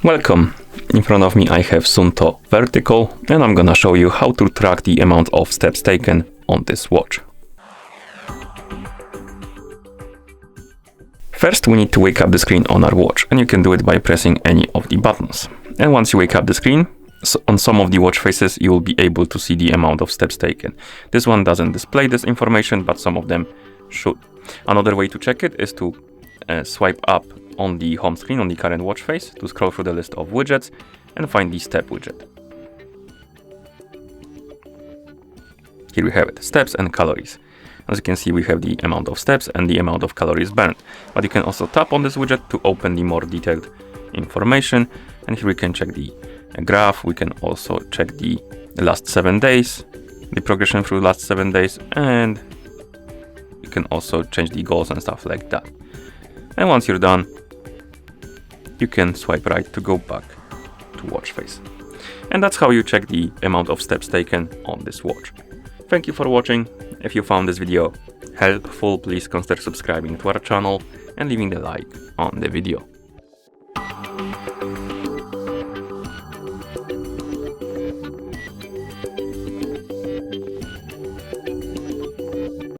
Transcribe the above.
Welcome! In front of me I have Suunto Vertical and I'm gonna show you how to track the amount of steps taken on this watch. First we need to wake up the screen on our watch, and you can do it by pressing any of the buttons. And once you wake up the screen, on some of the watch faces you will be able to see the amount of steps taken. This one doesn't display this information, but some of them should. Another way to check it is to swipe up on the home screen on the current watch face to scroll through the list of widgets and find the step widget. Here we have it, steps and calories. As you can see, we have the amount of steps and the amount of calories burned. But you can also tap on this widget to open the more detailed information. And here we can check the graph. We can also check the last 7 days, the progression through the last 7 days, and you can also change the goals and stuff like that. And once you're done, you can swipe right to go back to watch face. And that's how you check the amount of steps taken on this watch. Thank you for watching. If you found this video helpful, please consider subscribing to our channel and leaving a like on the video.